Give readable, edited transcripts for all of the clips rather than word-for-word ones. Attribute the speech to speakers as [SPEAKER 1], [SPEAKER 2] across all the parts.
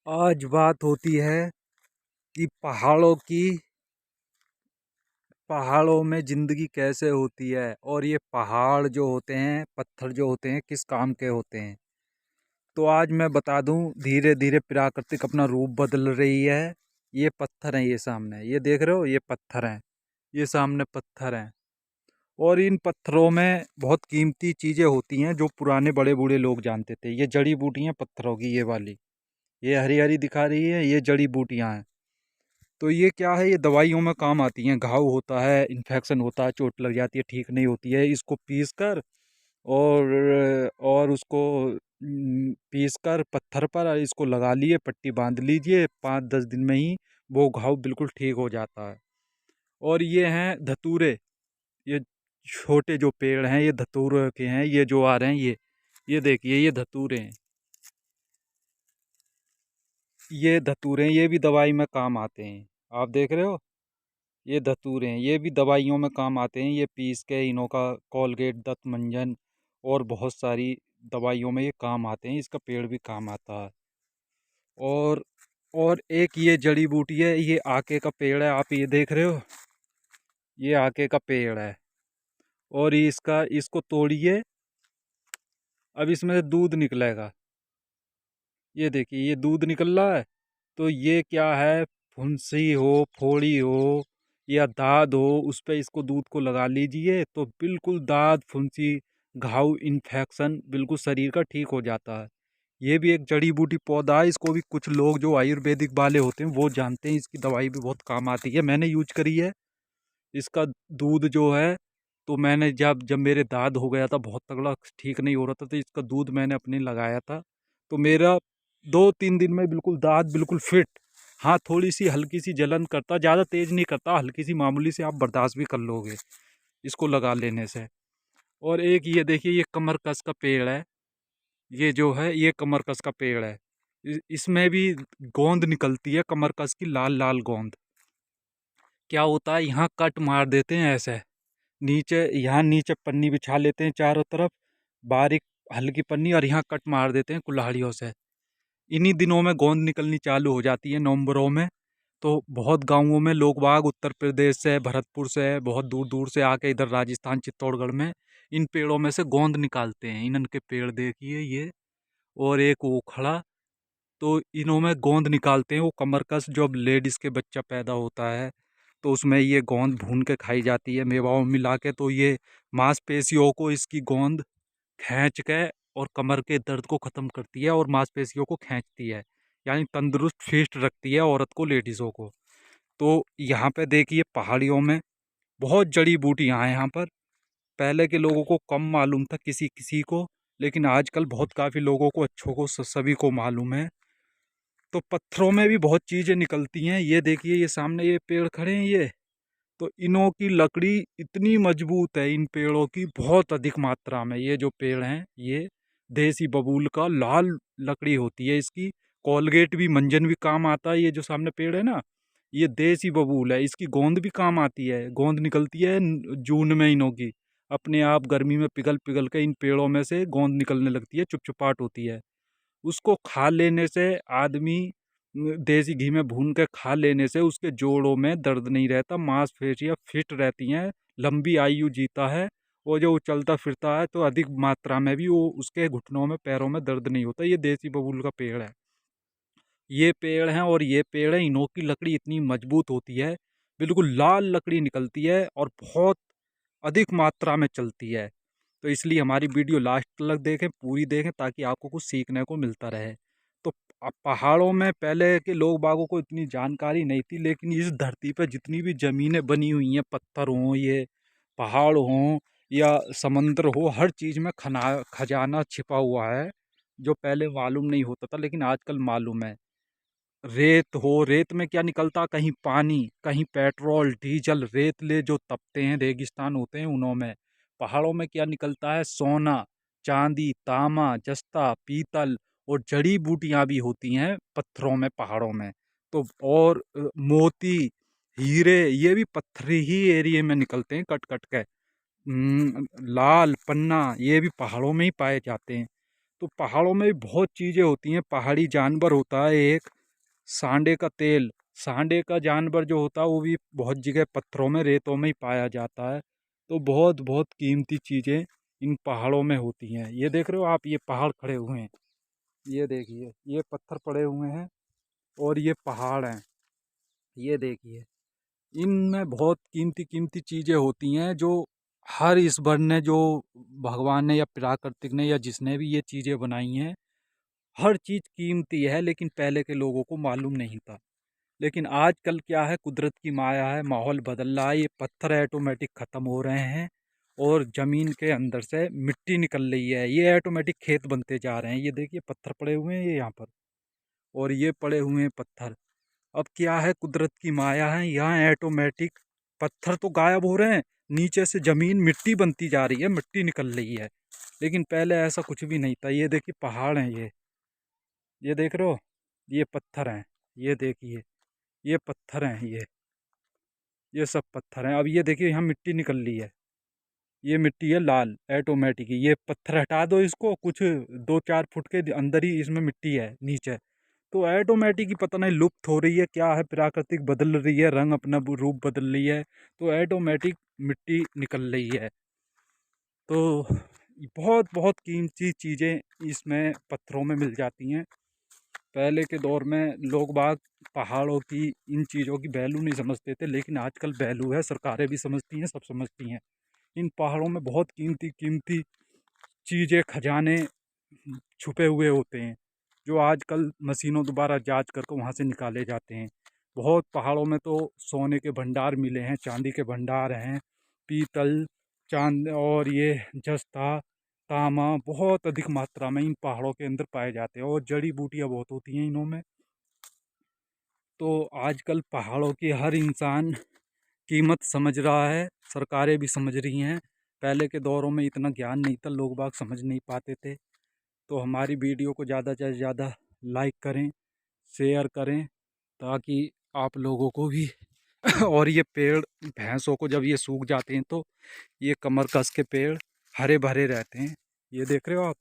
[SPEAKER 1] आज बात होती है कि पहाड़ों में ज़िंदगी कैसे होती है और ये पहाड़ जो होते हैं, पत्थर जो होते हैं, किस काम के होते हैं। तो आज मैं बता दूं, धीरे धीरे प्राकृतिक अपना रूप बदल रही है। ये पत्थर हैं, ये सामने ये देख रहे हो, ये पत्थर हैं, ये सामने पत्थर हैं। और इन पत्थरों में बहुत कीमती चीज़ें होती हैं जो पुराने बड़े बूढ़े लोग जानते थे। ये जड़ी बूटियाँ पत्थरों की, ये वाली, ये हरी हरी दिखा रही है, ये जड़ी बूटियाँ हैं। तो ये क्या है, ये दवाइयों में काम आती हैं। घाव होता है, इन्फेक्शन होता है, चोट लग जाती है, ठीक नहीं होती है, इसको पीस कर और उसको पीस कर पत्थर पर इसको लगा लिए, पट्टी बांध लीजिए, 5-10 दिन में ही वो घाव बिल्कुल ठीक हो जाता है। और ये हैं धतूरे। ये छोटे जो पेड़ हैं, ये धतूरे के हैं। ये जो आ रहे हैं, ये देखिए, ये धतूरे हैं, ये धतूरे हैं, ये भी दवाई में काम आते हैं। आप देख रहे हो, ये धतूरे हैं, ये भी दवाइयों में काम आते हैं। ये पीस के इनों का कोलगेट, दंत मंजन और बहुत सारी दवाइयों में ये काम आते हैं। इसका पेड़ भी काम आता है। और और एक ये जड़ी बूटी है, ये आके का पेड़ है। आप ये देख रहे हो, ये आके का पेड़ है। और ये इसको तोड़िए, अब इसमें से दूध निकलेगा। ये देखिए, ये दूध निकल रहा है। तो ये क्या है, फुंसी हो, फोड़ी हो या दाद हो, उस पे इसको दूध को लगा लीजिए तो बिल्कुल दाद, फुंसी, घाव, इन्फेक्शन बिल्कुल शरीर का ठीक हो जाता है। ये भी एक जड़ी बूटी पौधा है। इसको भी कुछ लोग जो आयुर्वेदिक वाले होते हैं वो जानते हैं। इसकी दवाई भी बहुत काम आती है, मैंने यूज करी है। इसका दूध जो है, तो मैंने जब जब मेरे दाद हो गया था, बहुत तगड़ा, ठीक नहीं हो रहा था, तो इसका दूध मैंने अपने लगाया था। तो मेरा 2-3 दिन में बिल्कुल दाद बिल्कुल फिट। हाँ, थोड़ी सी हल्की सी जलन करता, ज़्यादा तेज नहीं करता, हल्की सी मामूली से आप बर्दाश्त भी कर लोगे इसको लगा लेने से। और एक ये देखिए, ये कमरकस का पेड़ है। ये जो है, ये कमरकस का पेड़ है। इसमें भी गोंद निकलती है, कमरकस की, लाल लाल गोंद। क्या होता है, यहाँ कट मार देते हैं ऐसे, नीचे, यहाँ नीचे पन्नी बिछा लेते हैं चारों तरफ, बारीक हल्की पन्नी, और यहाँ कट मार देते हैं कुल्हाड़ियों से। इन्हीं दिनों में गोंद निकलनी चालू हो जाती है, नवंबरों में। तो बहुत गांवों में लोग बाग उत्तर प्रदेश से, भरतपुर से, बहुत दूर दूर से आके इधर राजस्थान, चित्तौड़गढ़ में इन पेड़ों में से गोंद निकालते हैं। इनके पेड़ देखिए ये, और एक वो खड़ा, तो इन्हों में गोंद निकालते हैं। वो कमरकस, जब लेडीज़ के बच्चा पैदा होता है तो उसमें ये गोंद भून के खाई जाती है मेवाओं में मिला के। तो ये मांसपेशियों को इसकी गोंद खींच के और कमर के दर्द को ख़त्म करती है और मांसपेशियों को खींचती है, यानी तंदुरुस्त फिट रखती है औरत को, लेडीज़ों को। तो यहाँ पे देखिए, पहाड़ियों में बहुत जड़ी बूटियाँ हैं यहाँ पर। पहले के लोगों को कम मालूम था, किसी किसी को, लेकिन आजकल बहुत काफ़ी लोगों को, अच्छों को, सभी को मालूम है। तो पत्थरों में भी बहुत चीज़ें निकलती हैं। ये देखिए, ये सामने ये पेड़ खड़े हैं, ये तो इनों की लकड़ी इतनी मजबूत है, इन पेड़ों की बहुत अधिक मात्रा में। ये जो पेड़ हैं, ये देसी बबूल का लाल लकड़ी होती है इसकी। कोलगेट भी, मंजन भी काम आता है। ये जो सामने पेड़ है ना, ये देसी बबूल है, इसकी गोंद भी काम आती है। गोंद निकलती है जून में इनों की, अपने आप गर्मी में पिघल पिघल के इन पेड़ों में से गोंद निकलने लगती है, चुपचुपाट होती है। उसको खा लेने से आदमी, देसी घी में भून के खा लेने से उसके जोड़ों में दर्द नहीं रहता, मांसपेशियाँ फिट रहती हैं, लंबी आयु जीता है। और जो चलता फिरता है तो अधिक मात्रा में भी वो, उसके घुटनों में, पैरों में दर्द नहीं होता। ये देसी बबूल का पेड़ है, ये पेड़ हैं। और ये पेड़ है, इनों की लकड़ी इतनी मजबूत होती है, बिल्कुल लाल लकड़ी निकलती है और बहुत अधिक मात्रा में चलती है। तो इसलिए हमारी वीडियो लास्ट तक देखें, पूरी देखें, ताकि आपको कुछ सीखने को मिलता रहे। तो पहाड़ों में पहले के लोग बागों को इतनी जानकारी नहीं थी, लेकिन इस धरती पर जितनी भी ज़मीनें बनी हुई हैं, पत्थर हों, ये पहाड़ हों या समंदर हो, हर चीज़ में खजाना छिपा हुआ है, जो पहले मालूम नहीं होता था, लेकिन आजकल मालूम है। रेत हो, रेत में क्या निकलता, कहीं पानी, कहीं पेट्रोल, डीजल, रेतले जो तपते हैं, रेगिस्तान होते हैं उनों में। पहाड़ों में क्या निकलता है, सोना, चांदी, तांबा, जस्ता, पीतल, और जड़ी बूटियां भी होती हैं पत्थरों में, पहाड़ों में। तो और मोती, हीरे, ये भी पत्थरी ही एरिया में निकलते हैं, कट कट के। लाल पन्ना, ये भी पहाड़ों में ही पाए जाते हैं। तो पहाड़ों में भी बहुत चीज़ें होती हैं। पहाड़ी जानवर होता है एक, सांडे का तेल, सांडे का जानवर जो होता है वो भी बहुत जगह पत्थरों में, रेतों में ही पाया जाता है। तो बहुत बहुत कीमती चीज़ें इन पहाड़ों में होती हैं। ये देख रहे हो आप, ये पहाड़ खड़े हुए हैं, ये देखिए, ये पत्थर पड़े हुए हैं और ये पहाड़ हैं, ये देखिए। इनमें बहुत कीमती कीमती चीज़ें होती हैं जो हर ईश्वर ने, जो भगवान ने या प्राकृतिक ने या जिसने भी ये चीज़ें बनाई हैं, हर चीज़ कीमती है, लेकिन पहले के लोगों को मालूम नहीं था। लेकिन आजकल क्या है, कुदरत की माया है, माहौल बदल रहा है, ये पत्थर ऑटोमेटिक ख़त्म हो रहे हैं और ज़मीन के अंदर से मिट्टी निकल रही है, ये ऑटोमेटिक खेत बनते जा रहे हैं। ये देखिए पत्थर पड़े हुए हैं ये यहाँ पर, और ये पड़े हुए हैं पत्थर। अब क्या है, कुदरत की माया है, यहाँ ऑटोमेटिक पत्थर तो गायब हो रहे हैं, नीचे से ज़मीन मिट्टी बनती जा रही है, मिट्टी निकल रही है। लेकिन पहले ऐसा कुछ भी नहीं था। ये देखिए पहाड़ हैं ये देख रहे हो, ये पत्थर हैं, ये देखिए, ये पत्थर हैं, ये सब पत्थर हैं। अब ये देखिए यहाँ मिट्टी निकल रही है, ये मिट्टी है लाल ऑटोमेटिक। ये पत्थर हटा दो, इसको कुछ 2-4 फुट के अंदर ही इसमें मिट्टी है नीचे, तो ऑटोमेटिक ही पता नहीं लुप्त हो रही है क्या है, प्राकृतिक बदल रही है, रंग अपना रूप बदल रही है, तो ऑटोमेटिक मिट्टी निकल रही है। तो बहुत बहुत कीमती चीज़ें इसमें पत्थरों में मिल जाती हैं। पहले के दौर में लोग बाग पहाड़ों की, इन चीज़ों की वैल्यू नहीं समझते थे, लेकिन आजकल वैल्यू है, सरकारें भी समझती हैं, सब समझती हैं। इन पहाड़ों में बहुत कीमती कीमती चीज़ें, खजाने छुपे हुए होते हैं, जो आजकल मशीनों द्वारा जांच करके वहाँ से निकाले जाते हैं। बहुत पहाड़ों में तो सोने के भंडार मिले हैं, चांदी के भंडार हैं, पीतल, चांद और ये जस्ता, तांबा बहुत अधिक मात्रा में इन पहाड़ों के अंदर पाए जाते हैं, और जड़ी बूटियाँ बहुत होती हैं इनों में। तो आजकल पहाड़ों की हर इंसान कीमत समझ रहा है, सरकारें भी समझ रही हैं। पहले के दौरों में इतना ज्ञान नहीं था, लोग बाग समझ नहीं पाते थे। तो हमारी वीडियो को ज़्यादा से ज़्यादा लाइक करें, शेयर करें, ताकि आप लोगों को भी और ये पेड़, भैंसों को जब ये सूख जाते हैं तो ये कमर कस के पेड़ हरे भरे रहते हैं। ये देख रहे हो आप,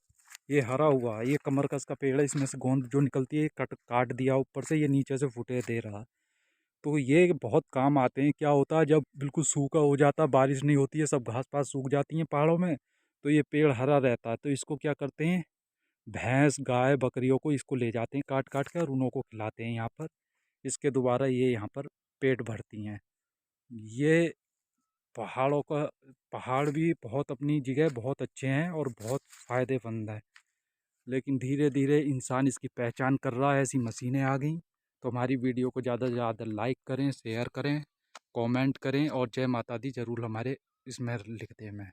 [SPEAKER 1] ये हरा हुआ है, ये कमर कस का पेड़ है, इसमें से गोंद जो निकलती है कट काट दिया ऊपर से, ये नीचे से फुटे दे रहा। तो ये बहुत काम आते हैं। क्या होता है, जब बिल्कुल सूखा हो जाता, बारिश नहीं होती है, सब घास पास सूख जाती हैं पहाड़ों में, तो ये पेड़ हरा रहता है। तो इसको क्या करते हैं, भैंस गाय बकरियों को इसको ले जाते हैं काट काट कर, और उन्हों को खिलाते हैं यहाँ पर। इसके दोबारा ये यहाँ पर पेट भरती हैं। ये पहाड़ों का, पहाड़ भी बहुत अपनी जगह बहुत अच्छे हैं और बहुत फ़ायदेमंद है, लेकिन धीरे धीरे इंसान इसकी पहचान कर रहा है, ऐसी मशीनें आ गई। तो हमारी वीडियो को ज़्यादा से ज़्यादा लाइक करें, शेयर करें, कमेंट करें, और जय माता दी ज़रूर हमारे इसमें लिख दें। मैं